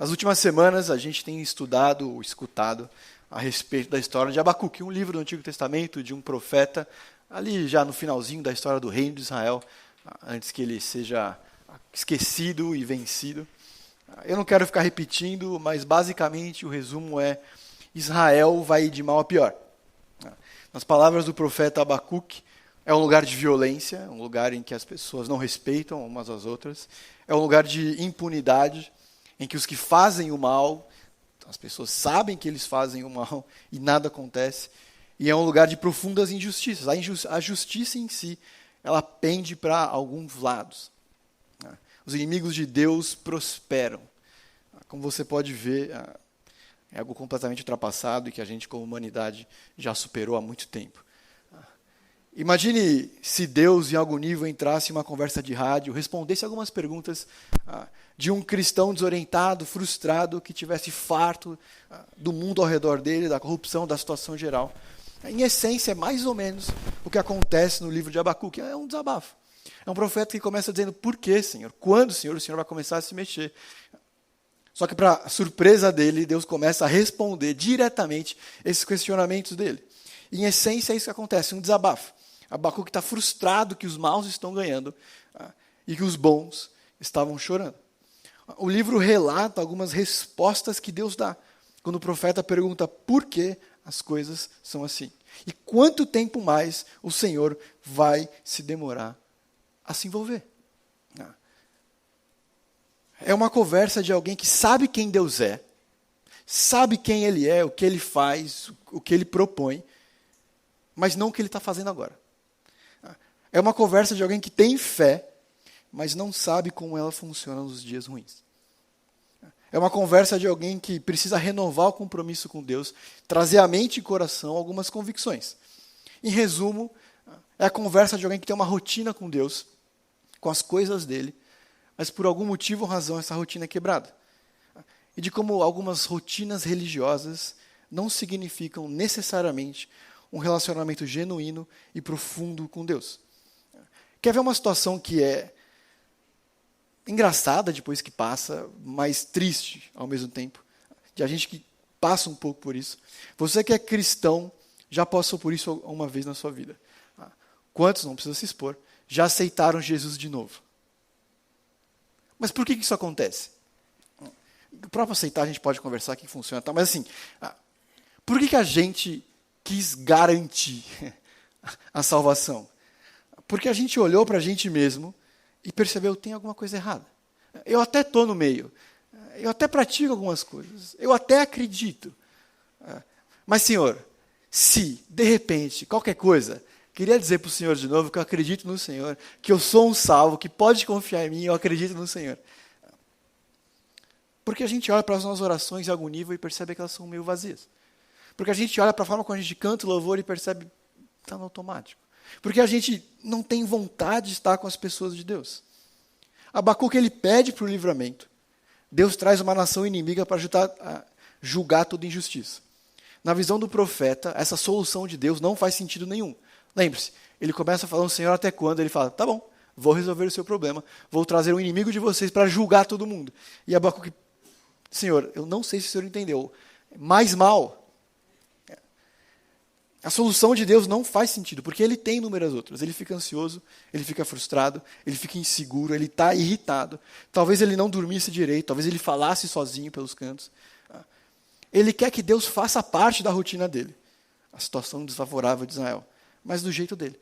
Nas últimas semanas, a gente tem estudado ou escutado a respeito da história de Abacuque, um livro do Antigo Testamento de um profeta, ali já no finalzinho da história do reino de Israel, antes que ele seja esquecido e vencido. Eu não quero ficar repetindo, mas basicamente o resumo é: Israel vai de mal a pior. Nas palavras do profeta Abacuque, é um lugar de violência, um lugar em que as pessoas não respeitam umas às outras, é um lugar de impunidade, em que os que fazem o mal, as pessoas sabem que eles fazem o mal e nada acontece, e é um lugar de profundas injustiças. A justiça em si, ela pende para alguns lados. Os inimigos de Deus prosperam. Como você pode ver, é algo completamente ultrapassado e que a gente, como humanidade, já superou há muito tempo. Imagine se Deus, em algum nível, entrasse em uma conversa de rádio, respondesse algumas perguntas de um cristão desorientado, frustrado, que tivesse farto do mundo ao redor dele, da corrupção, da situação geral. Em essência, é mais ou menos o que acontece no livro de Abacuque. É um desabafo. É um profeta que começa dizendo: por que, Senhor? Quando, Senhor, o Senhor vai começar a se mexer? Só que, para surpresa dele, Deus começa a responder diretamente esses questionamentos dele. Em essência, é isso que acontece, um desabafo. Abacuque está frustrado que os maus estão ganhando e que os bons estavam chorando. O livro relata algumas respostas que Deus dá, quando o profeta pergunta por que as coisas são assim. E quanto tempo mais o Senhor vai se demorar a se envolver. É uma conversa de alguém que sabe quem Deus é, sabe quem Ele é, o que Ele faz, o que Ele propõe, mas não o que Ele está fazendo agora. É uma conversa de alguém que tem fé, mas não sabe como ela funciona nos dias ruins. É uma conversa de alguém que precisa renovar o compromisso com Deus, trazer à mente e coração algumas convicções. Em resumo, é a conversa de alguém que tem uma rotina com Deus, com as coisas dele, mas por algum motivo ou razão essa rotina é quebrada. E de como algumas rotinas religiosas não significam necessariamente um relacionamento genuíno e profundo com Deus. Quer ver uma situação que é engraçada depois que passa, mas triste ao mesmo tempo? De a gente que passa um pouco por isso. Você que é cristão, já passou por isso uma vez na sua vida. Quantos, não precisa se expor, já aceitaram Jesus de novo? Mas por que isso acontece? O próprio aceitar a gente pode conversar aqui, funciona, tá? Mas assim, por que a gente quis garantir a salvação? Porque a gente olhou para a gente mesmo e percebeu que tem alguma coisa errada. Eu até estou no meio, eu até pratico algumas coisas, eu até acredito. Mas, Senhor, se, de repente, qualquer coisa, queria dizer para o Senhor de novo que eu acredito no Senhor, que eu sou um salvo, que pode confiar em mim, eu acredito no Senhor. Porque a gente olha para as nossas orações em algum nível e percebe que elas são meio vazias. Porque a gente olha para a forma como a gente canta o louvor e percebe que está no automático. Porque a gente não tem vontade de estar com as pessoas de Deus. Abacuque, ele pede para o livramento. Deus traz uma nação inimiga para ajudar a julgar toda injustiça. Na visão do profeta, essa solução de Deus não faz sentido nenhum. Lembre-se, ele começa falando: Senhor, até quando? Ele fala: tá bom, vou resolver o seu problema, vou trazer um inimigo de vocês para julgar todo mundo. E Abacuque: Senhor, eu não sei se o Senhor entendeu, mais mal. A solução de Deus não faz sentido, porque Ele tem inúmeras outras. Ele fica ansioso, ele fica frustrado, ele fica inseguro, ele está irritado. Talvez ele não dormisse direito, talvez ele falasse sozinho pelos cantos. Ele quer que Deus faça parte da rotina dele, a situação desfavorável de Israel, mas do jeito dele.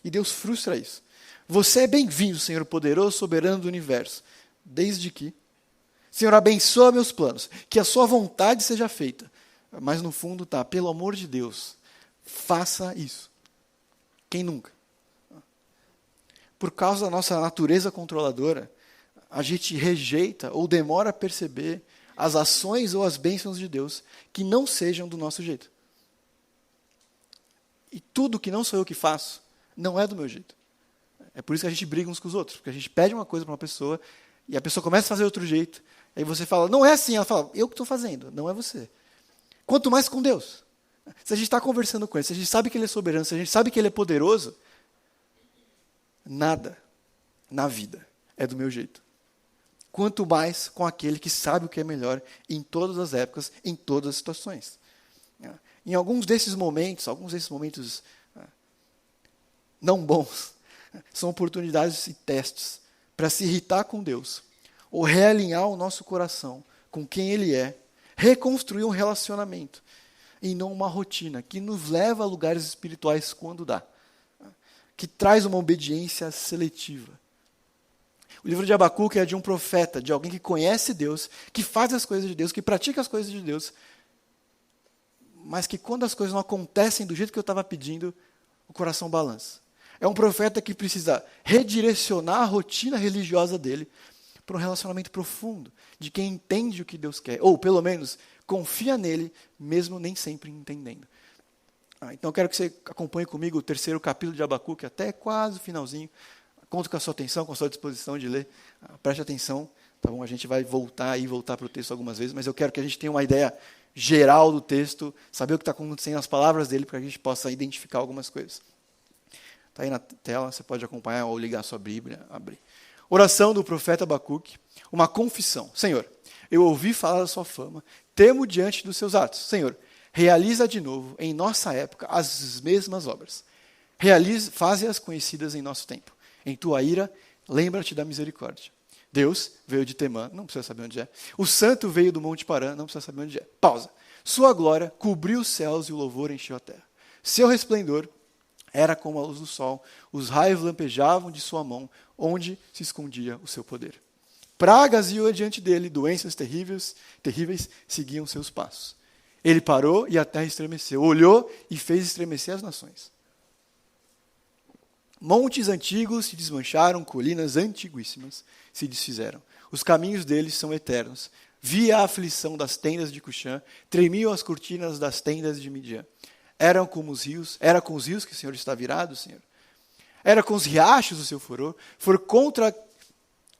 E Deus frustra isso. Você é bem-vindo, Senhor poderoso, soberano do universo, desde que, Senhor, abençoa meus planos, que a sua vontade seja feita. Mas no fundo está: pelo amor de Deus, faça isso. Quem nunca? Por causa da nossa natureza controladora, a gente rejeita ou demora a perceber as ações ou as bênçãos de Deus que não sejam do nosso jeito. E tudo que não sou eu que faço, não é do meu jeito. É por isso que a gente briga uns com os outros, porque a gente pede uma coisa para uma pessoa e a pessoa começa a fazer de outro jeito, aí você fala: não é assim. Ela fala: eu que estou fazendo, não é você. Quanto mais com Deus. Se a gente está conversando com Ele, se a gente sabe que Ele é soberano, se a gente sabe que Ele é poderoso, nada na vida é do meu jeito. quanto mais com aquele que sabe o que é melhor em todas as épocas, em todas as situações. Em alguns desses momentos não bons, são oportunidades e testes para se irritar com Deus, ou realinhar o nosso coração com quem Ele é, reconstruir um relacionamento, e não uma rotina que nos leva a lugares espirituais quando dá, que traz uma obediência seletiva. O livro de Abacuque é de um profeta, de alguém que conhece Deus, que faz as coisas de Deus, que pratica as coisas de Deus, mas que quando as coisas não acontecem do jeito que eu estava pedindo, o coração balança. É um profeta que precisa redirecionar a rotina religiosa dele para um relacionamento profundo, de quem entende o que Deus quer, ou pelo menos confia nele, mesmo nem sempre entendendo. Então eu quero que você acompanhe comigo o terceiro capítulo de Abacuque, até quase o finalzinho. Conto com a sua atenção, com a sua disposição de ler. Preste atenção, tá bom? A gente vai voltar para o texto algumas vezes, mas eu quero que a gente tenha uma ideia geral do texto, saber o que está acontecendo nas palavras dele, para que a gente possa identificar algumas coisas. Está aí na tela, você pode acompanhar ou ligar a sua Bíblia, abrir. Oração do profeta Abacuque, uma confissão. Senhor, eu ouvi falar da sua fama, temo diante dos seus atos. Senhor, realiza de novo, em nossa época, as mesmas obras. Faze-as conhecidas em nosso tempo. Em tua ira, lembra-te da misericórdia. Deus veio de Temã, não precisa saber onde é. O santo veio do Monte Parã, não precisa saber onde é. Pausa. Sua glória cobriu os céus e o louvor encheu a terra. Seu resplendor era como a luz do sol, os raios lampejavam de sua mão, onde se escondia o seu poder. Pragas iam diante dele, doenças terríveis seguiam seus passos. Ele parou e a terra estremeceu, olhou e fez estremecer as nações. Montes antigos se desmancharam, colinas antiguíssimas se desfizeram. Os caminhos deles são eternos. Via a aflição das tendas de Cuxã, tremiam as cortinas das tendas de Midian. Era com os rios que o Senhor está virado, Senhor. Era com os riachos o seu furor. For contra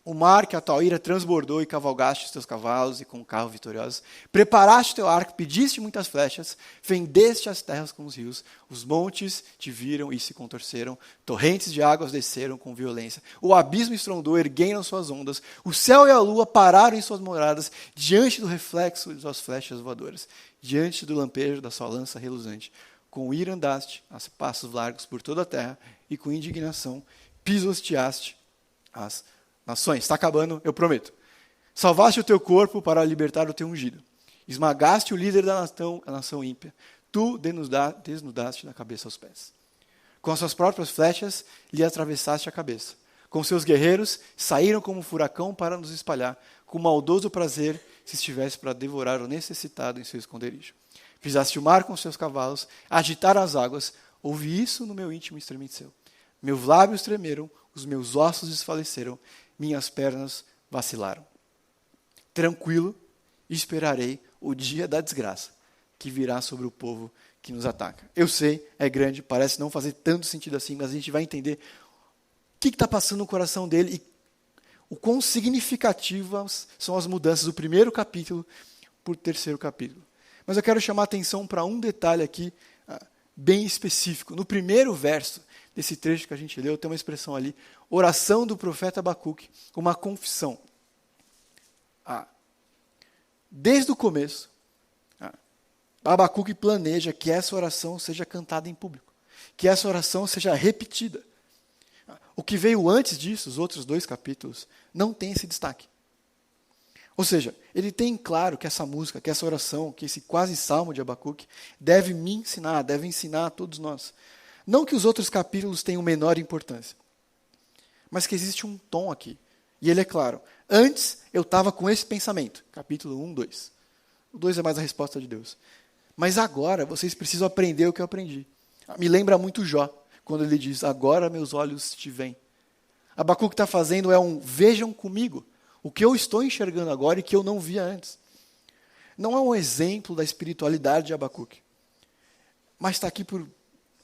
o mar que a tua ira transbordou e cavalgaste os teus cavalos e com um carro vitorioso. Preparaste teu arco, pediste muitas flechas, fendeste as terras com os rios. Os montes te viram e se contorceram. Torrentes de águas desceram com violência. O abismo estrondou, erguendo suas ondas. O céu e a lua pararam em suas moradas, diante do reflexo de suas flechas voadoras, diante do lampejo da sua lança reluzante. Com ira andaste a passos largos por toda a terra, e com indignação pisoteaste as nações. Está acabando, eu prometo. Salvaste o teu corpo para libertar o teu ungido. Esmagaste o líder da nação ímpia. Tu desnudaste da cabeça aos pés. Com as suas próprias flechas lhe atravessaste a cabeça. Com seus guerreiros saíram como um furacão para nos espalhar, com maldoso prazer se estivesse para devorar o necessitado em seu esconderijo. Pisaste o mar com seus cavalos, agitaram as águas, ouvi isso no meu íntimo e estremeceu. Meus lábios tremeram, os meus ossos desfaleceram, minhas pernas vacilaram. Tranquilo, esperarei o dia da desgraça que virá sobre o povo que nos ataca. Eu sei, é grande, parece não fazer tanto sentido assim, mas a gente vai entender o que está passando no coração dele e o quão significativas são as mudanças do primeiro capítulo para o terceiro capítulo. Mas eu quero chamar a atenção para um detalhe aqui bem específico. No primeiro verso desse trecho que a gente leu, tem uma expressão ali, oração do profeta Abacuque, uma confissão. Desde o começo, Abacuque planeja que essa oração seja cantada em público, que essa oração seja repetida. O que veio antes disso, os outros 2 capítulos, não tem esse destaque. Ou seja, ele tem claro que essa música, que essa oração, que esse quase salmo de Abacuque deve ensinar a todos nós. Não que os outros capítulos tenham menor importância, mas que existe um tom aqui. E ele é claro. Antes eu estava com esse pensamento, capítulo 1, 2. O 2 é mais a resposta de Deus. Mas agora vocês precisam aprender o que eu aprendi. Me lembra muito Jó, quando ele diz, agora meus olhos te veem. Abacuque está fazendo vejam comigo o que eu estou enxergando agora e que eu não via antes. Não é um exemplo da espiritualidade de Abacuque, mas está aqui por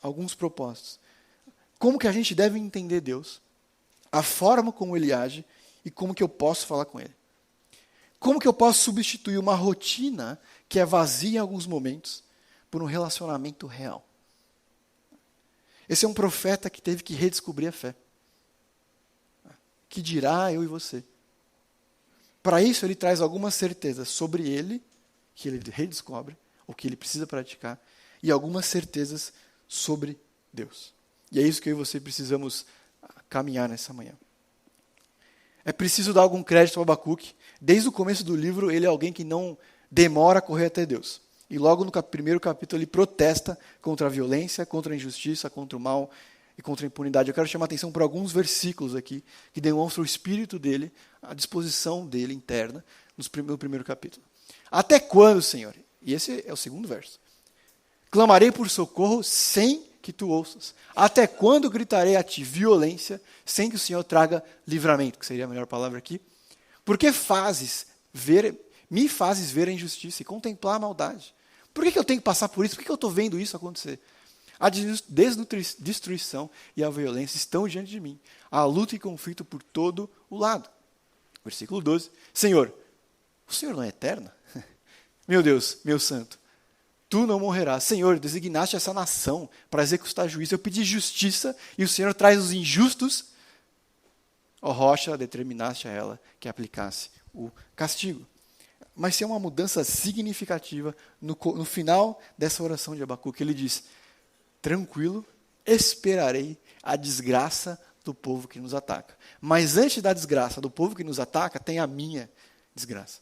alguns propósitos. Como que a gente deve entender Deus, a forma como Ele age e como que eu posso falar com Ele. Como que eu posso substituir uma rotina que é vazia em alguns momentos por um relacionamento real. Esse é um profeta que teve que redescobrir a fé. Que dirá eu e você? Para isso, ele traz algumas certezas sobre ele, que ele redescobre, o que ele precisa praticar, e algumas certezas sobre Deus. E é isso que eu e você precisamos caminhar nessa manhã. É preciso dar algum crédito ao Abacuque. Desde o começo do livro, ele é alguém que não demora a correr até Deus. E logo no primeiro capítulo, ele protesta contra a violência, contra a injustiça, contra o mal e contra a impunidade. Eu quero chamar a atenção para alguns versículos aqui, que demonstram o espírito dele, a disposição dele interna, no primeiro capítulo. Até quando, Senhor? E esse é o segundo verso. Clamarei por socorro sem que tu ouças. Até quando gritarei a ti violência, sem que o Senhor traga livramento, que seria a melhor palavra aqui? Porque me fazes ver a injustiça e contemplar a maldade. Por que eu tenho que passar por isso? Por que eu estou vendo isso acontecer? A destruição e a violência estão diante de mim. Há luta e conflito por todo o lado. Versículo 12. Senhor, o Senhor não é eterno? Meu Deus, meu santo, tu não morrerás. Senhor, designaste essa nação para executar juízo. Eu pedi justiça e o Senhor traz os injustos. Ó rocha, determinaste a ela que aplicasse o castigo. Mas tem uma mudança significativa no final dessa oração de Abacuque. Ele diz, tranquilo, esperarei a desgraça do povo que nos ataca. Mas antes da desgraça do povo que nos ataca, tem a minha desgraça.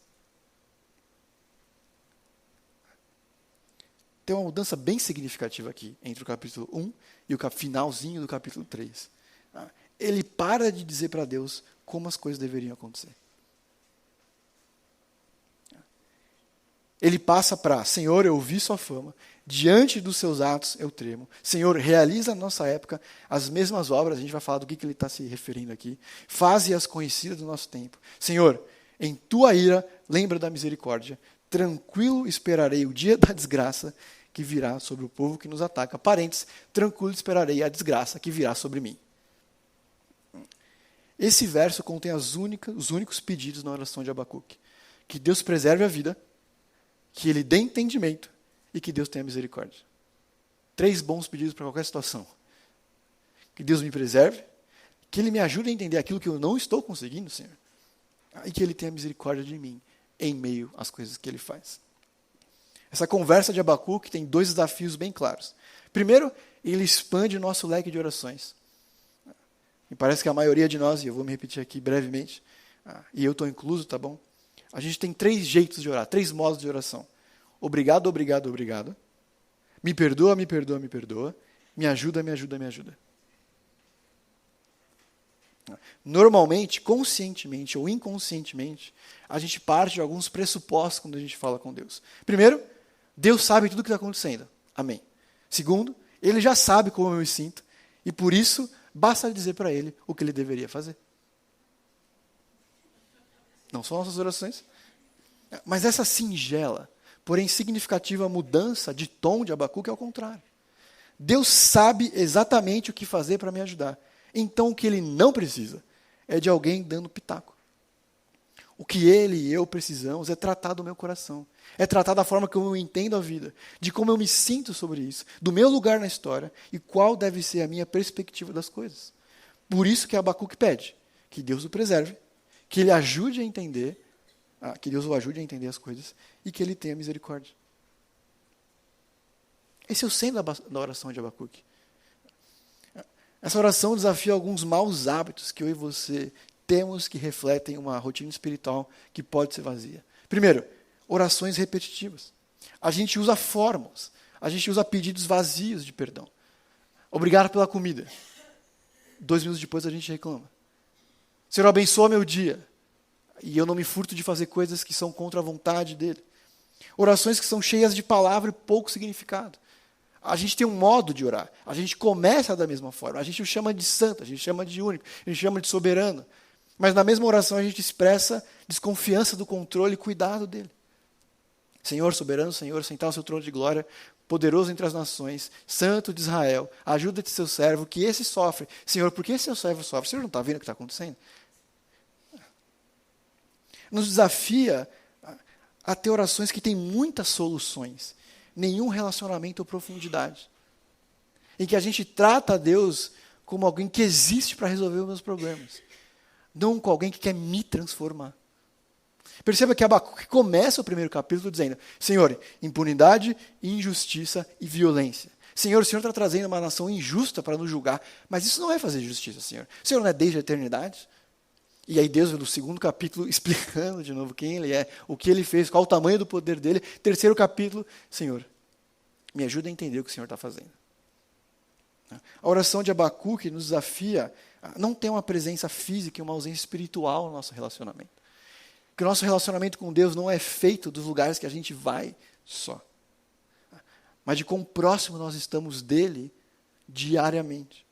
Tem uma mudança bem significativa aqui, entre o capítulo 1 e o finalzinho do capítulo 3. Ele para de dizer para Deus como as coisas deveriam acontecer. Ele passa para, Senhor, eu ouvi sua fama, diante dos seus atos eu tremo. Senhor, realiza na nossa época as mesmas obras, a gente vai falar do que ele está se referindo aqui. Faze-as conhecidas do nosso tempo. Senhor, em tua ira, lembra da misericórdia. Tranquilo esperarei o dia da desgraça que virá sobre o povo que nos ataca. Parênteses, tranquilo esperarei a desgraça que virá sobre mim. Esse verso contém os únicos pedidos na oração de Abacuque. Que Deus preserve a vida, que Ele dê entendimento e que Deus tenha misericórdia. 3 bons pedidos para qualquer situação. Que Deus me preserve, que Ele me ajude a entender aquilo que eu não estou conseguindo, Senhor, e que Ele tenha misericórdia de mim em meio às coisas que Ele faz. Essa conversa de Abacuque tem 2 desafios bem claros. Primeiro, ele expande o nosso leque de orações. E parece que a maioria de nós, e eu vou me repetir aqui brevemente, e eu estou incluso, tá bom? A gente tem 3 jeitos de orar, 3 modos de oração. Obrigado, obrigado, obrigado. Me perdoa, me perdoa, me perdoa. Me ajuda, me ajuda, me ajuda. Normalmente, conscientemente ou inconscientemente, a gente parte de alguns pressupostos quando a gente fala com Deus. Primeiro, Deus sabe tudo o que está acontecendo. Amém. Segundo, Ele já sabe como eu me sinto. E por isso, basta dizer para Ele o que Ele deveria fazer. Não são nossas orações. Mas essa singela, porém significativa mudança de tom de Abacuque é ao contrário. Deus sabe exatamente o que fazer para me ajudar. Então o que Ele não precisa é de alguém dando pitaco. O que Ele e eu precisamos é tratar do meu coração. É tratar da forma como eu entendo a vida, de como eu me sinto sobre isso, do meu lugar na história e qual deve ser a minha perspectiva das coisas. Por isso que Abacuque pede que Deus o preserve, que Ele ajude a entender, que Deus o ajude a entender as coisas e que Ele tenha misericórdia. Esse é o centro da oração de Abacuque. Essa oração desafia alguns maus hábitos que eu e você temos que refletem uma rotina espiritual que pode ser vazia. Primeiro, orações repetitivas. A gente usa fórmulas, a gente usa pedidos vazios de perdão. Obrigado pela comida. 2 minutos depois a gente reclama. Senhor, abençoa meu dia. E eu não me furto de fazer coisas que são contra a vontade dele. Orações que são cheias de palavra e pouco significado. A gente tem um modo de orar. A gente começa da mesma forma. A gente o chama de santo, a gente chama de único, a gente chama de soberano. Mas na mesma oração a gente expressa desconfiança do controle e cuidado dele. Senhor, soberano Senhor, sentar ao seu trono de glória, poderoso entre as nações, santo de Israel, ajuda-te seu servo, que esse sofre. Senhor, por que esse seu servo sofre? O Senhor não está vendo o que está acontecendo? Nos desafia a ter orações que têm muitas soluções, nenhum relacionamento ou profundidade. Em que a gente trata a Deus como alguém que existe para resolver os meus problemas. Não com alguém que quer me transformar. Perceba que Abacuque começa o primeiro capítulo dizendo: Senhor, impunidade, injustiça e violência. Senhor, o Senhor está trazendo uma nação injusta para nos julgar, mas isso não é fazer justiça, Senhor. O Senhor não é desde a eternidade? E aí Deus, no segundo capítulo, explicando de novo quem Ele é, o que Ele fez, qual o tamanho do poder dEle. Terceiro capítulo, Senhor, me ajuda a entender o que o Senhor está fazendo. A oração de Abacuque nos desafia a não ter uma presença física e uma ausência espiritual no nosso relacionamento. Que o nosso relacionamento com Deus não é feito dos lugares que a gente vai só, mas de quão próximo nós estamos dEle diariamente.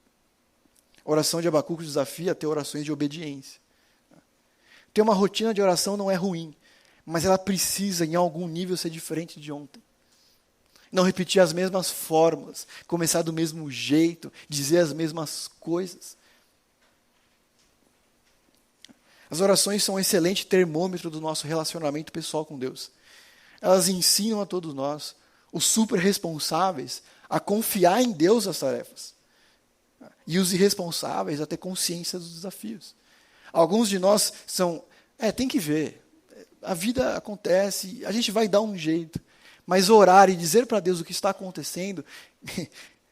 A oração de Abacuque desafia a ter orações de obediência. Ter uma rotina de oração não é ruim, mas ela precisa, em algum nível, ser diferente de ontem. Não repetir as mesmas fórmulas, começar do mesmo jeito, dizer as mesmas coisas. As orações são um excelente termômetro do nosso relacionamento pessoal com Deus. Elas ensinam a todos nós, os super responsáveis, a confiar em Deus as tarefas. E os irresponsáveis a ter consciência dos desafios. Alguns de nós são, tem que ver, a vida acontece, a gente vai dar um jeito. Mas orar e dizer para Deus o que está acontecendo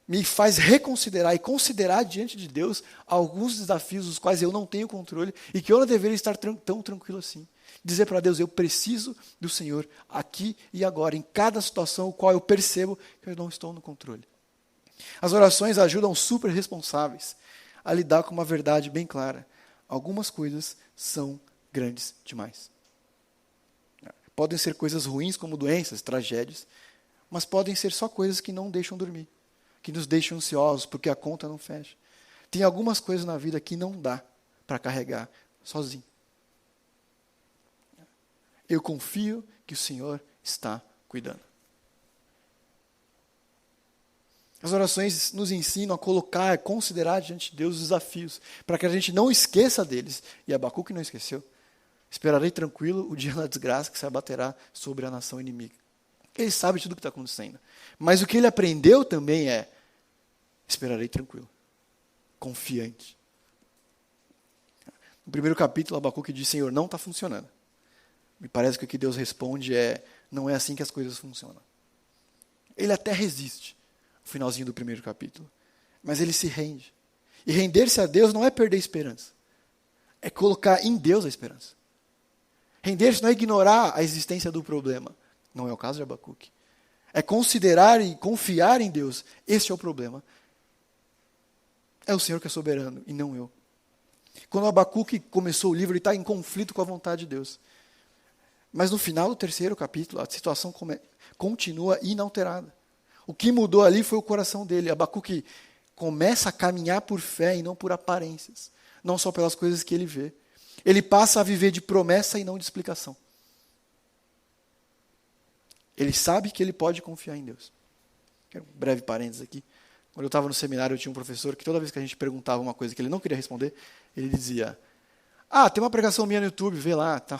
me faz reconsiderar e considerar diante de Deus alguns desafios dos quais eu não tenho controle e que eu não deveria estar tão tranquilo assim. Dizer para Deus, eu preciso do Senhor aqui e agora, em cada situação o qual eu percebo que eu não estou no controle. As orações ajudam os super responsáveis a lidar com uma verdade bem clara. Algumas coisas são grandes demais. Podem ser coisas ruins como doenças, tragédias, mas podem ser só coisas que não deixam dormir, que nos deixam ansiosos porque a conta não fecha. Tem algumas coisas na vida que não dá para carregar sozinho. Eu confio que o Senhor está cuidando. As orações nos ensinam a colocar, a considerar diante de Deus os desafios, para que a gente não esqueça deles. E Abacuque não esqueceu. Esperarei tranquilo o dia da desgraça que se abaterá sobre a nação inimiga. Ele sabe tudo o que está acontecendo. Mas o que ele aprendeu também é: esperarei tranquilo, confiante. No primeiro capítulo, Abacuque diz: Senhor, não está funcionando. Me parece que o que Deus responde é: não é assim que as coisas funcionam. Ele até resiste, no finalzinho do primeiro capítulo. Mas ele se rende. E render-se a Deus não é perder a esperança. É colocar em Deus a esperança. Render-se não é ignorar a existência do problema. Não é o caso de Abacuque. É considerar e confiar em Deus. Este é o problema. É o Senhor que é soberano e não eu. Quando Abacuque começou o livro, ele está em conflito com a vontade de Deus. Mas no final do terceiro capítulo, a situação continua inalterada. O que mudou ali foi o coração dele. Abacuque começa a caminhar por fé e não por aparências. Não só pelas coisas que ele vê. Ele passa a viver de promessa e não de explicação. Ele sabe que ele pode confiar em Deus. Quero um breve parênteses aqui. Quando eu estava no seminário, eu tinha um professor que toda vez que a gente perguntava uma coisa que ele não queria responder, ele dizia: tem uma pregação minha no YouTube, vê lá. Tal.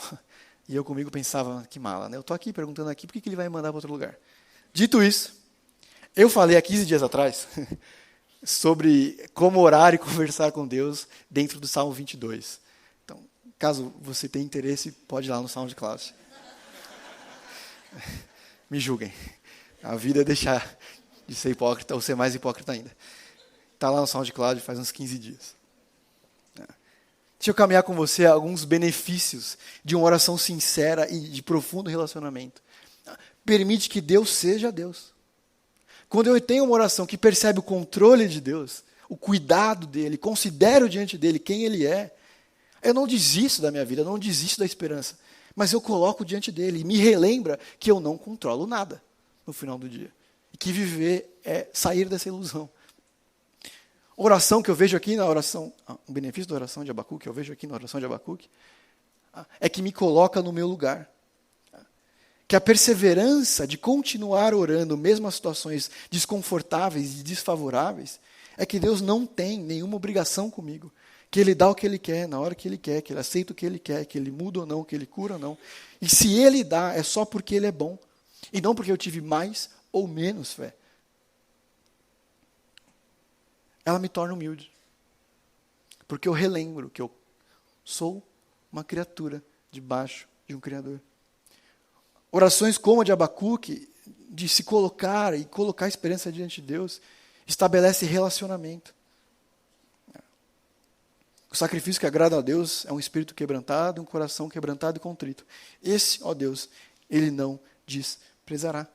E eu comigo pensava: que mala, né? Eu estou aqui perguntando aqui, por que ele vai me mandar para outro lugar? Dito isso, eu falei há 15 dias atrás sobre como orar e conversar com Deus dentro do Salmo 22. Então, caso você tenha interesse, pode ir lá no SoundCloud. Me julguem. A vida é deixar de ser hipócrita ou ser mais hipócrita ainda. Está lá no SoundCloud faz uns 15 dias. Deixa eu caminhar com você alguns benefícios de uma oração sincera e de profundo relacionamento. Permite que Deus seja Deus. Quando eu tenho uma oração que percebe o controle de Deus, o cuidado dEle, considero diante dEle quem Ele é, eu não desisto da minha vida, eu não desisto da esperança, mas eu coloco diante dEle e me relembra que eu não controlo nada no final do dia. E que viver é sair dessa ilusão. Oração que eu vejo aqui na oração, um benefício da oração de Abacuque, que eu vejo aqui na oração de Abacuque, é que me coloca no meu lugar. Que a perseverança de continuar orando, mesmo as situações desconfortáveis e desfavoráveis, é que Deus não tem nenhuma obrigação comigo. Que Ele dá o que Ele quer, na hora que Ele quer, que Ele aceita o que Ele quer, que Ele muda ou não, que Ele cura ou não. E se Ele dá, é só porque Ele é bom. E não porque eu tive mais ou menos fé. Ela me torna humilde. Porque eu relembro que eu sou uma criatura debaixo de de um Criador. Orações como a de Abacuque, de se colocar e colocar a esperança diante de Deus, estabelece relacionamento. O sacrifício que agrada a Deus é um espírito quebrantado, um coração quebrantado e contrito. Esse, ó Deus, Ele não desprezará.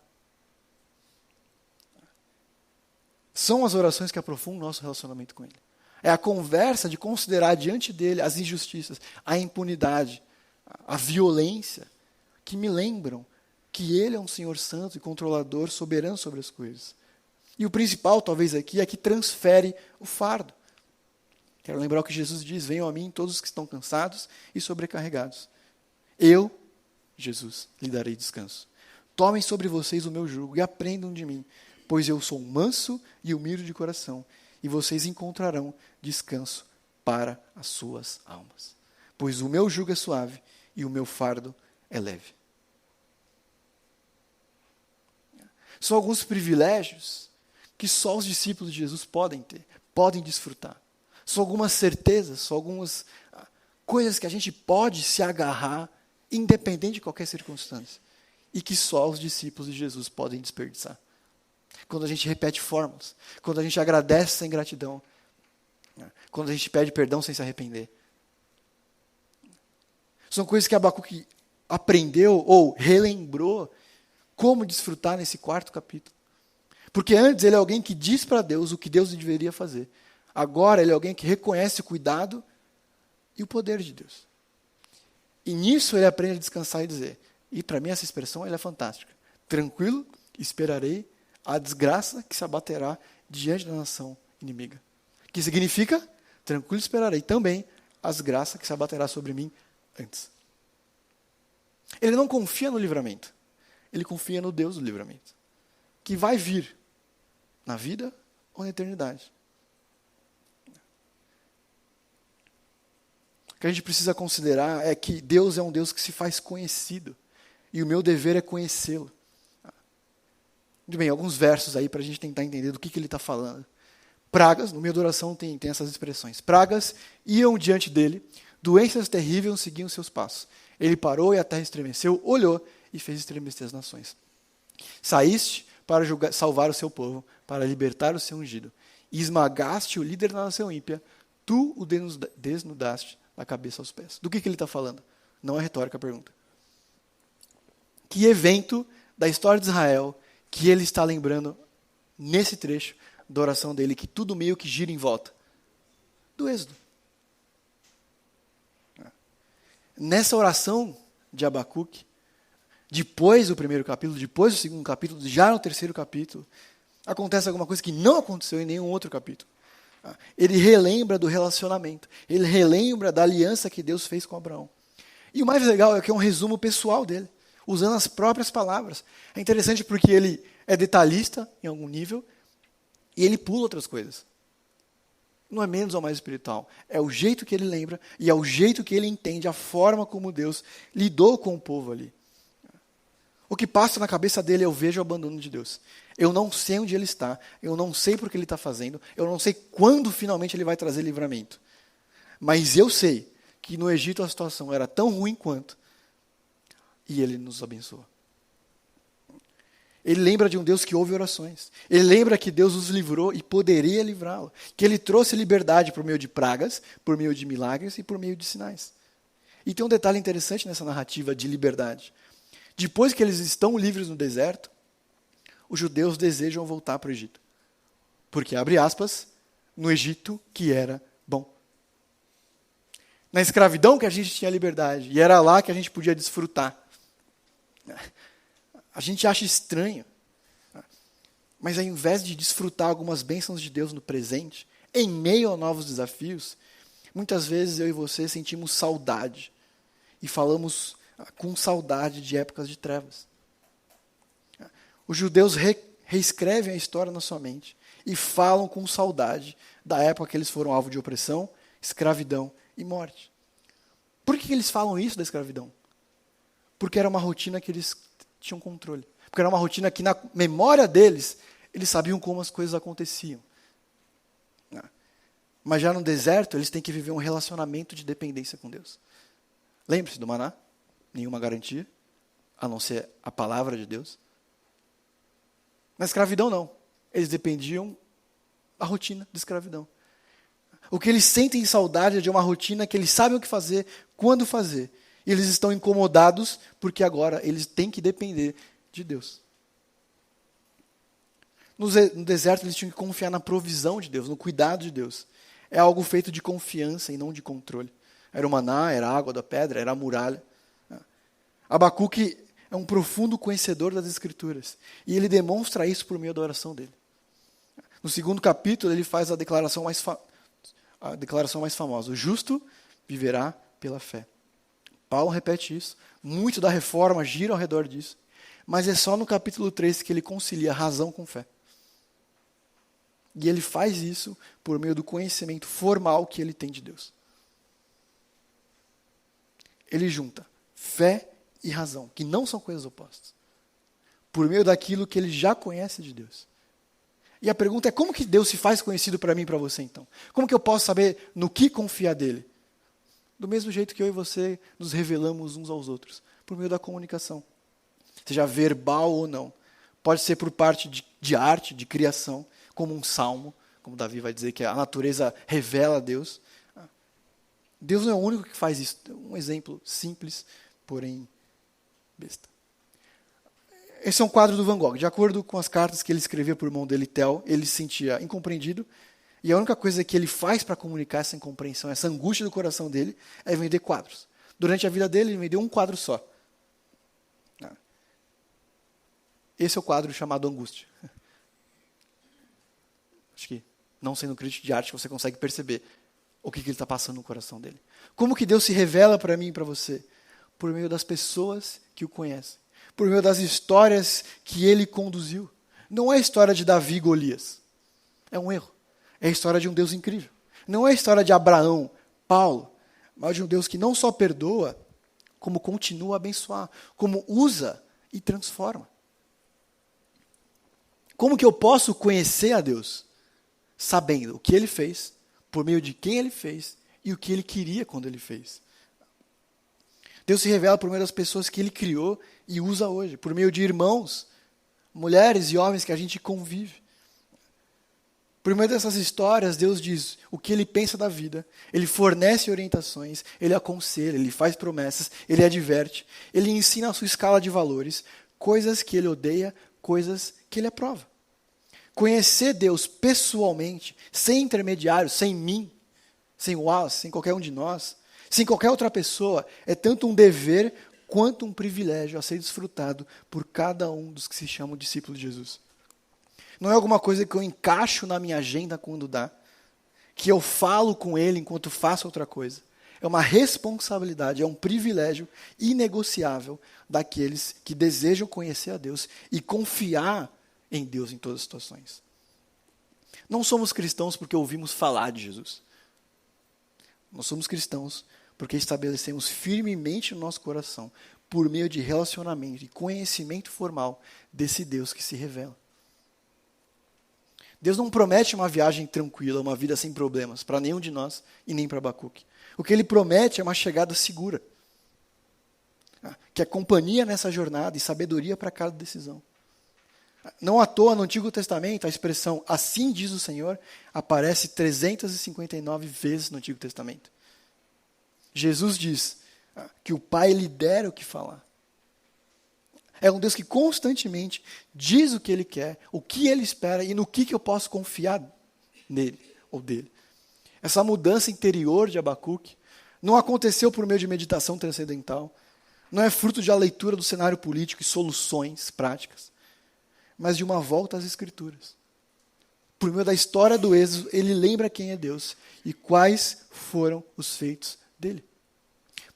São as orações que aprofundam o nosso relacionamento com Ele. É a conversa de considerar diante dEle as injustiças, a impunidade, a violência, que me lembram que Ele é um Senhor santo e controlador, soberano sobre as coisas. E o principal, talvez aqui, é que transfere o fardo. Quero lembrar o que Jesus diz: venham a mim todos os que estão cansados e sobrecarregados. Eu, Jesus, lhe darei descanso. Tomem sobre vocês o meu jugo e aprendam de mim, pois eu sou manso e humilde de coração, e vocês encontrarão descanso para as suas almas. Pois o meu jugo é suave e o meu fardo é leve. São alguns privilégios que só os discípulos de Jesus podem ter, podem desfrutar. São algumas certezas, são algumas coisas que a gente pode se agarrar, independente de qualquer circunstância, e que só os discípulos de Jesus podem desperdiçar. Quando a gente repete fórmulas, quando a gente agradece sem gratidão, quando a gente pede perdão sem se arrepender. São coisas que Abacuque aprendeu ou relembrou como desfrutar nesse 4º capítulo. Porque antes ele é alguém que diz para Deus o que Deus deveria fazer. Agora ele é alguém que reconhece o cuidado e o poder de Deus. E nisso ele aprende a descansar e dizer, e para mim essa expressão ela é fantástica: tranquilo, esperarei a desgraça que se abaterá diante da nação inimiga. Que significa, tranquilo esperarei também a desgraça que se abaterá sobre mim antes. Ele não confia no livramento. Ele confia no Deus do livramento, que vai vir na vida ou na eternidade. O que a gente precisa considerar é que Deus é um Deus que se faz conhecido, e o meu dever é conhecê-lo. Muito bem, alguns versos aí para a gente tentar entender do que ele está falando. Pragas, no meio da oração tem essas expressões. Pragas iam diante dele, doenças terríveis seguiam seus passos. Ele parou e a terra estremeceu, olhou e fez estremecer as nações. Saíste para salvar o seu povo, para libertar o seu ungido. E esmagaste o líder da nação ímpia, tu o desnudaste da cabeça aos pés. Do que ele está falando? Não é retórica a pergunta. Que evento da história de Israel que ele está lembrando nesse trecho da oração dele, que tudo meio que gira em volta? Do Êxodo. Nessa oração de Abacuque, depois do 1º capítulo, depois do 2º capítulo, já no 3º capítulo, acontece alguma coisa que não aconteceu em nenhum outro capítulo. Ele relembra do relacionamento, ele relembra da aliança que Deus fez com Abraão. E o mais legal é que é um resumo pessoal dele, usando as próprias palavras. É interessante porque ele é detalhista em algum nível e ele pula outras coisas. Não é menos ou mais espiritual. É o jeito que ele lembra e é o jeito que ele entende, a forma como Deus lidou com o povo ali. O que passa na cabeça dele é: eu vejo o abandono de Deus. Eu não sei onde ele está, eu não sei por que ele está fazendo, eu não sei quando finalmente ele vai trazer livramento. Mas eu sei que no Egito a situação era tão ruim quanto, e ele nos abençoa. Ele lembra de um Deus que ouve orações. Ele lembra que Deus os livrou e poderia livrá-lo. Que ele trouxe liberdade por meio de pragas, por meio de milagres e por meio de sinais. E tem um detalhe interessante nessa narrativa de liberdade. Depois que eles estão livres no deserto, os judeus desejam voltar para o Egito. Porque, abre aspas, no Egito que era bom. Na escravidão que a gente tinha liberdade, e era lá que a gente podia desfrutar. A gente acha estranho, mas ao invés de desfrutar algumas bênçãos de Deus no presente, em meio a novos desafios, muitas vezes eu e você sentimos saudade e falamos com saudade de épocas de trevas. Os judeus reescrevem a história na sua mente e falam com saudade da época que eles foram alvo de opressão, escravidão e morte. Por que eles falam isso da escravidão? Porque era uma rotina que eles tinham controle. Porque era uma rotina que na memória deles, eles sabiam como as coisas aconteciam. Mas já no deserto, eles têm que viver um relacionamento de dependência com Deus. Lembre-se do maná. nenhuma garantia, a não ser a palavra de Deus. Na escravidão, não. Eles dependiam da rotina de escravidão. O que eles sentem saudade é de uma rotina que eles sabem o que fazer, quando fazer. E eles estão incomodados porque agora eles têm que depender de Deus. No deserto eles tinham que confiar na provisão de Deus, no cuidado de Deus. É algo feito de confiança e não de controle. Era o maná, era a água da pedra, era a muralha. Abacuque é um profundo conhecedor das Escrituras. E ele demonstra isso por meio da oração dele. No segundo capítulo ele faz a declaração mais famosa. O justo viverá pela fé. Paulo repete isso. Muito da reforma gira ao redor disso. Mas é só no capítulo 3 que ele concilia razão com fé. E ele faz isso por meio do conhecimento formal que ele tem de Deus. Ele junta fé e razão, que não são coisas opostas, por meio daquilo que ele já conhece de Deus. E a pergunta é, como que Deus se faz conhecido para mim e para você, então? Como que eu posso saber no que confiar dele? Do mesmo jeito que eu e você nos revelamos uns aos outros, por meio da comunicação. Seja verbal ou não. Pode ser por parte de arte, de criação, como um salmo, como Davi vai dizer que a natureza revela a Deus. Deus não é o único que faz isso. Um exemplo simples, porém besta. Esse é um quadro do Van Gogh. De acordo com as cartas que ele escrevia por mão dele, Theo, ele se sentia incompreendido. E a única coisa que ele faz para comunicar essa incompreensão, essa angústia do coração dele, é vender quadros. Durante a vida dele, ele vendeu um quadro só. Esse é o quadro chamado Angústia. Acho que, não sendo crítico de arte, você consegue perceber o que ele está passando no coração dele. Como que Deus se revela para mim e para você? Por meio das pessoas que o conhecem. Por meio das histórias que ele conduziu. Não é a história de Davi e Golias. É um erro. É a história de um Deus incrível. Não é a história de Abraão, Paulo, mas de um Deus que não só perdoa, como continua a abençoar, como usa e transforma. Como que eu posso conhecer a Deus? Sabendo o que ele fez, por meio de quem ele fez e o que ele queria quando ele fez. Deus se revela por meio das pessoas que ele criou e usa hoje, por meio de irmãos, mulheres e homens que a gente convive. Por meio dessas histórias, Deus diz o que ele pensa da vida, ele fornece orientações, ele aconselha, ele faz promessas, ele adverte, ele ensina a sua escala de valores, coisas que ele odeia, coisas que ele aprova. Conhecer Deus pessoalmente, sem intermediários, sem mim, sem o Wallace, sem qualquer um de nós, sem qualquer outra pessoa, é tanto um dever quanto um privilégio a ser desfrutado por cada um dos que se chamam discípulos de Jesus. Não é alguma coisa que eu encaixo na minha agenda quando dá, que eu falo com ele enquanto faço outra coisa. É uma responsabilidade, é um privilégio inegociável daqueles que desejam conhecer a Deus e confiar em Deus em todas as situações. Não somos cristãos porque ouvimos falar de Jesus. Nós somos cristãos porque estabelecemos firmemente no nosso coração, por meio de relacionamento e conhecimento formal desse Deus que se revela. Deus não promete uma viagem tranquila, uma vida sem problemas, para nenhum de nós e nem para Abacuque. O que ele promete é uma chegada segura, que é companhia nessa jornada e sabedoria para cada decisão. Não à toa, no Antigo Testamento, a expressão "assim diz o Senhor" aparece 359 vezes no Antigo Testamento. Jesus diz que o Pai lhe dera o que falar. É um Deus que constantemente diz o que Ele quer, o que Ele espera e no que eu posso confiar nele ou dele. Essa mudança interior de Abacuque não aconteceu por meio de meditação transcendental, não é fruto de uma leitura do cenário político e soluções práticas, mas de uma volta às Escrituras. Por meio da história do Êxodo, ele lembra quem é Deus e quais foram os feitos dele.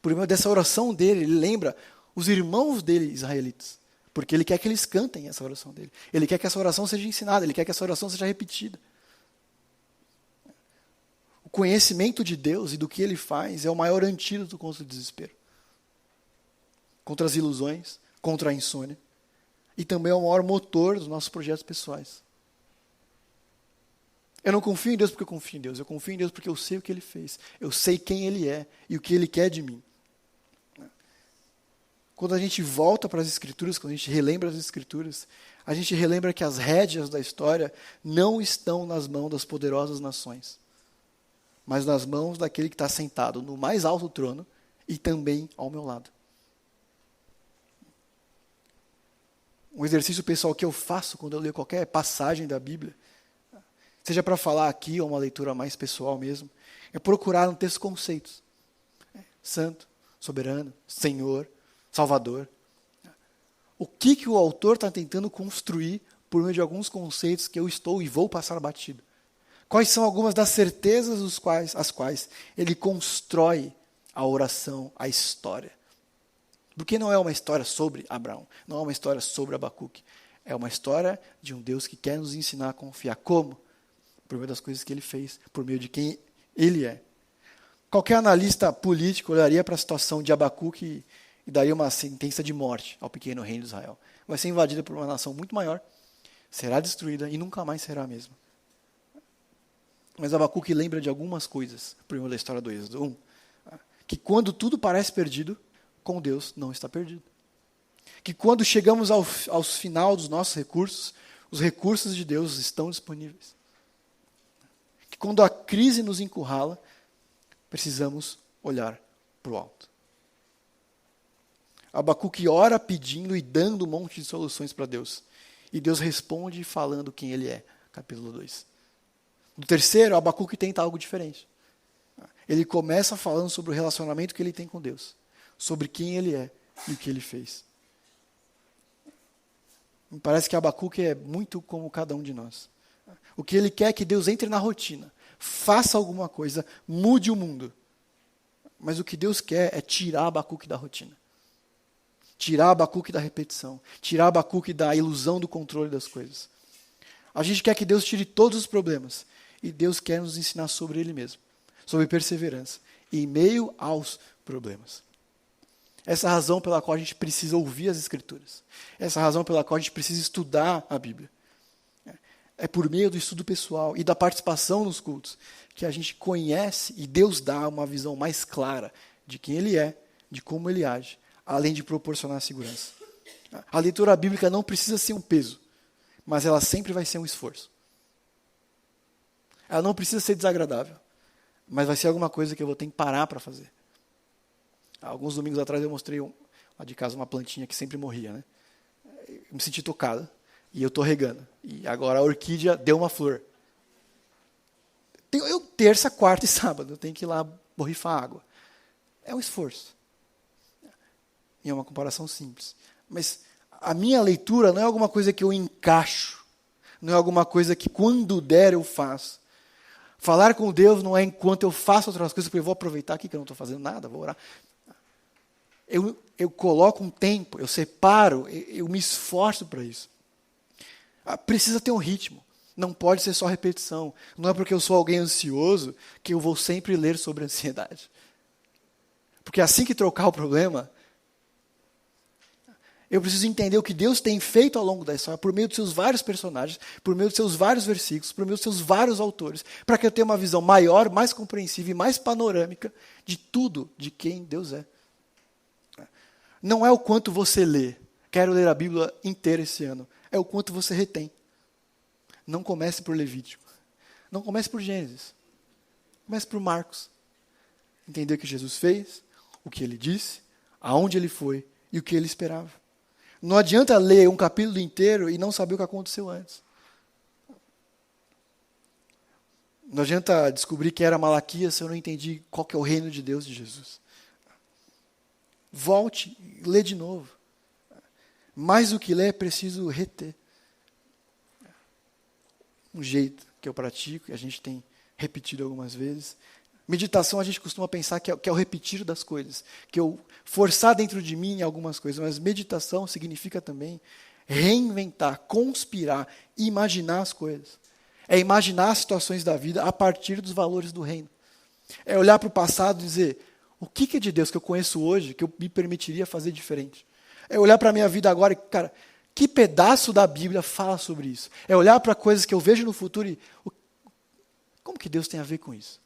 Por meio dessa oração dele, ele lembra os irmãos dele, israelitas, porque ele quer que eles cantem essa oração dele. Ele quer que essa oração seja ensinada, ele quer que essa oração seja repetida. O conhecimento de Deus e do que ele faz é o maior antídoto contra o desespero, contra as ilusões, contra a insônia, e também é o maior motor dos nossos projetos pessoais. Eu não confio em Deus porque eu confio em Deus, eu confio em Deus porque eu sei o que Ele fez, eu sei quem Ele é e o que Ele quer de mim. Quando a gente volta para as Escrituras, quando a gente relembra as Escrituras, a gente relembra que as rédeas da história não estão nas mãos das poderosas nações, mas nas mãos daquele que está sentado no mais alto trono e também ao meu lado. Um exercício pessoal que eu faço quando eu leio qualquer passagem da Bíblia, seja para falar aqui ou uma leitura mais pessoal mesmo, é procurar no texto conceitos. Santo, soberano, Senhor, Salvador. O que o autor está tentando construir por meio de alguns conceitos que eu estou e vou passar batido? Quais são algumas das certezas as quais ele constrói a oração, a história? Porque não é uma história sobre Abraão, não é uma história sobre Abacuque. É uma história de um Deus que quer nos ensinar a confiar. Como? Por meio das coisas que ele fez, por meio de quem ele é. Qualquer analista político olharia para a situação de Abacuque e daria uma sentença de morte ao pequeno reino de Israel. Vai ser invadida por uma nação muito maior, será destruída e nunca mais será a mesma. Mas Abacuque lembra de algumas coisas, por meio da história do Êxodo. Que quando tudo parece perdido, com Deus não está perdido. Que quando chegamos ao final dos nossos recursos, os recursos de Deus estão disponíveis. Que quando a crise nos encurrala, precisamos olhar para o alto. Abacuque ora pedindo e dando um monte de soluções para Deus. E Deus responde falando quem ele é. Capítulo 2. No terceiro, Abacuque tenta algo diferente. Ele começa falando sobre o relacionamento que ele tem com Deus. Sobre quem ele é e o que ele fez. Me parece que Abacuque é muito como cada um de nós. O que ele quer é que Deus entre na rotina. Faça alguma coisa, mude o mundo. Mas o que Deus quer é tirar Abacuque da rotina. Tirar Abacuque da repetição. Tirar Abacuque da ilusão do controle das coisas. A gente quer que Deus tire todos os problemas. E Deus quer nos ensinar sobre Ele mesmo. Sobre perseverança. Em meio aos problemas. Essa é a razão pela qual a gente precisa ouvir as Escrituras. Essa é a razão pela qual a gente precisa estudar a Bíblia. É por meio do estudo pessoal e da participação nos cultos que a gente conhece e Deus dá uma visão mais clara de quem Ele é, de como Ele age, além de proporcionar segurança. A leitura bíblica não precisa ser um peso, mas ela sempre vai ser um esforço. Ela não precisa ser desagradável, mas vai ser alguma coisa que eu vou ter que parar para fazer. Alguns domingos atrás eu mostrei lá de casa uma plantinha que sempre morria, né? Eu me senti tocado e eu estou regando. E agora a orquídea deu uma flor. Eu terça, quarta e sábado eu tenho que ir lá borrifar água. É um esforço. E é uma comparação simples. Mas a minha leitura não é alguma coisa que eu encaixo. Não é alguma coisa que quando der eu faço. Falar com Deus não é enquanto eu faço outras coisas, porque eu vou aproveitar aqui que eu não estou fazendo nada, vou orar. Eu coloco um tempo, eu separo, eu me esforço para isso. Precisa ter um ritmo. Não pode ser só repetição. Não é porque eu sou alguém ansioso que eu vou sempre ler sobre ansiedade. Porque assim que trocar o problema, eu preciso entender o que Deus tem feito ao longo da história, por meio dos seus vários personagens, por meio dos seus vários versículos, por meio dos seus vários autores, para que eu tenha uma visão maior, mais compreensível e mais panorâmica de tudo de quem Deus é. Não é o quanto você lê. Quero ler a Bíblia inteira esse ano. É o quanto você retém. Não comece por Levítico. Não comece por Gênesis. Comece por Marcos. Entender o que Jesus fez, o que ele disse, aonde ele foi e o que ele esperava. Não adianta ler um capítulo inteiro e não saber o que aconteceu antes. Não adianta descobrir que era Malaquias se eu não entendi qual que é o reino de Deus de Jesus. Volte e lê de novo. Mais do que ler, é preciso reter. Um jeito que eu pratico, e a gente tem repetido algumas vezes. Meditação a gente costuma pensar que é o repetir das coisas, que eu forçar dentro de mim algumas coisas, mas meditação significa também reinventar, conspirar, imaginar as coisas. É imaginar as situações da vida a partir dos valores do reino. É olhar para o passado e dizer, o que é de Deus que eu conheço hoje que eu me permitiria fazer diferente? É olhar para a minha vida agora e, cara, que pedaço da Bíblia fala sobre isso? É olhar para coisas que eu vejo no futuro e como que Deus tem a ver com isso?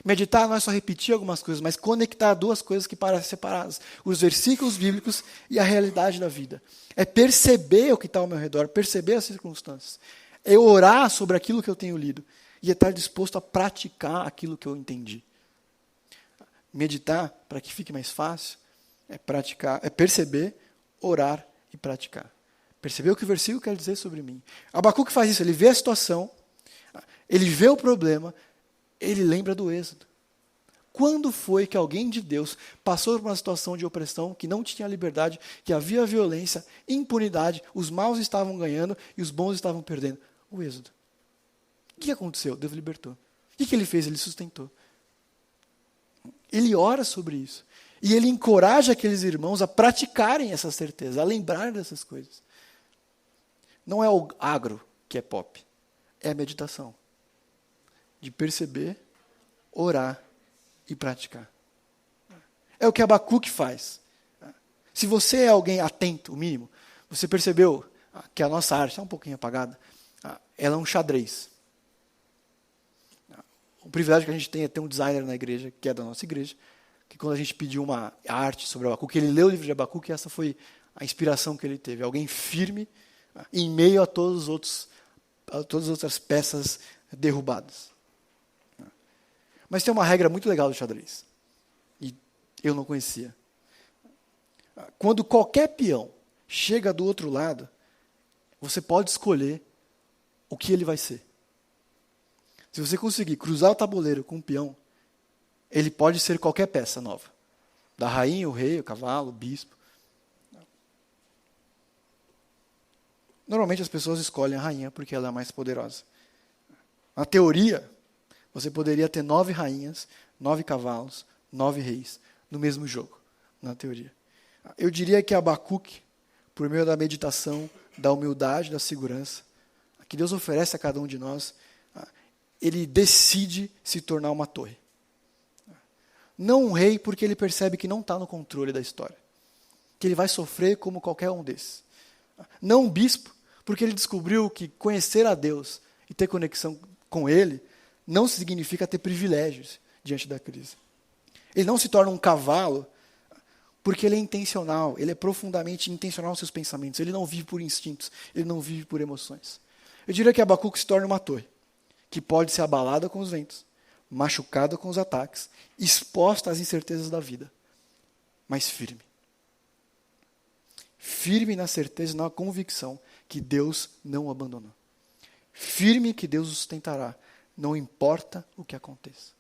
Meditar não é só repetir algumas coisas, mas conectar duas coisas que parecem separadas. Os versículos bíblicos e a realidade da vida. É perceber o que está ao meu redor, perceber as circunstâncias. É orar sobre aquilo que eu tenho lido. E é estar disposto a praticar aquilo que eu entendi. Meditar, para que fique mais fácil, é praticar, é perceber, orar e praticar. Perceber o que o versículo quer dizer sobre mim. Abacuque faz isso, ele vê a situação, ele vê o problema, ele lembra do Êxodo. Quando foi que alguém de Deus passou por uma situação de opressão, que não tinha liberdade, que havia violência, impunidade, os maus estavam ganhando e os bons estavam perdendo? O Êxodo. O que aconteceu? Deus libertou. O que ele fez? Ele sustentou. Ele ora sobre isso. E ele encoraja aqueles irmãos a praticarem essa certeza, a lembrarem dessas coisas. Não é o agro que é pop, é a meditação. De perceber, orar e praticar. É o que Abacuque faz. Se você é alguém atento, o mínimo, você percebeu que a nossa arte está um pouquinho apagada, ela é um xadrez. O privilégio que a gente tem é ter um designer na igreja, que é da nossa igreja, que quando a gente pediu uma arte sobre Abacuque, ele leu o livro de Abacuque e essa foi a inspiração que ele teve. Alguém firme em meio a todas as outras peças derrubadas. Mas tem uma regra muito legal do xadrez. E eu não conhecia. Quando qualquer peão chega do outro lado, você pode escolher o que ele vai ser. Se você conseguir cruzar o tabuleiro com um peão, ele pode ser qualquer peça nova. Da rainha, o rei, o cavalo, o bispo. Normalmente as pessoas escolhem a rainha porque ela é a mais poderosa. Na teoria, você poderia ter 9 rainhas, 9 cavalos, 9 reis no mesmo jogo, na teoria. Eu diria que Abacuque, por meio da meditação, da humildade, da segurança, que Deus oferece a cada um de nós, ele decide se tornar uma torre. Não um rei porque ele percebe que não está no controle da história, que ele vai sofrer como qualquer um desses. Não um bispo porque ele descobriu que conhecer a Deus e ter conexão com Ele não significa ter privilégios diante da crise. Ele não se torna um cavalo porque ele é intencional, ele é profundamente intencional nos seus pensamentos, ele não vive por instintos, ele não vive por emoções. Eu diria que Abacuque se torna uma torre, que pode ser abalada com os ventos, machucada com os ataques, exposta às incertezas da vida, mas firme. Firme na certeza e na convicção que Deus não o abandonou. Firme que Deus o sustentará, não importa o que aconteça.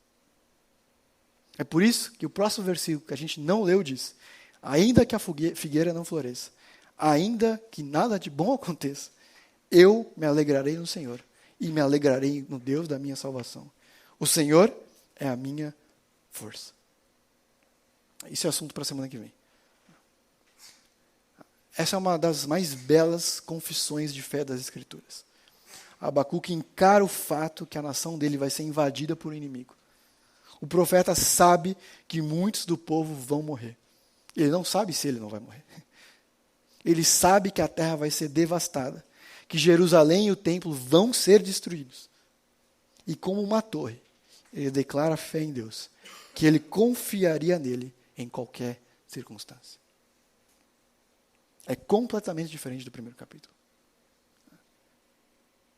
É por isso que o próximo versículo que a gente não leu diz: ainda que a figueira não floresça, ainda que nada de bom aconteça, eu me alegrarei no Senhor e me alegrarei no Deus da minha salvação. O Senhor é a minha força. Isso é assunto para a semana que vem. Essa é uma das mais belas confissões de fé das Escrituras. Abacuque encara o fato que a nação dele vai ser invadida por um inimigo. O profeta sabe que muitos do povo vão morrer. Ele não sabe se ele não vai morrer. Ele sabe que a terra vai ser devastada, que Jerusalém e o templo vão ser destruídos. E como uma torre, ele declara fé em Deus, que ele confiaria nele em qualquer circunstância. É completamente diferente do primeiro capítulo.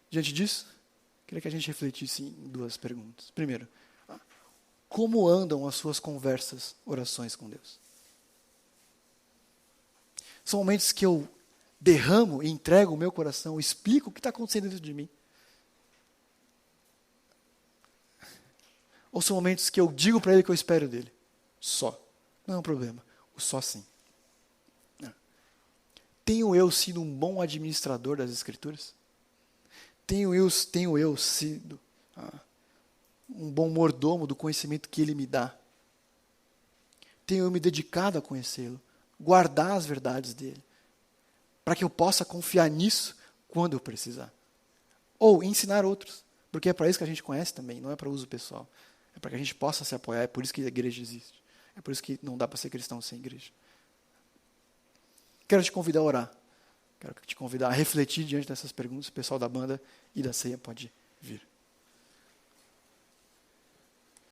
Diante disso, queria que a gente refletisse em 2 perguntas. Primeiro, como andam as suas conversas, orações com Deus? São momentos que eu derramo e entrego o meu coração, explico o que está acontecendo dentro de mim? Ou são momentos que eu digo para Ele que eu espero dele? Só. Não é um problema. O só sim. Tenho eu sido um bom administrador das Escrituras? Tenho eu sido um bom mordomo do conhecimento que Ele me dá? Tenho eu me dedicado a conhecê-lo, guardar as verdades dEle, para que eu possa confiar nisso quando eu precisar? Ou ensinar outros, porque é para isso que a gente conhece também, não é para uso pessoal. É para que a gente possa se apoiar, é por isso que a igreja existe. É por isso que não dá para ser cristão sem igreja. Quero te convidar a orar. Quero te convidar a refletir diante dessas perguntas. O pessoal da banda e da ceia pode vir.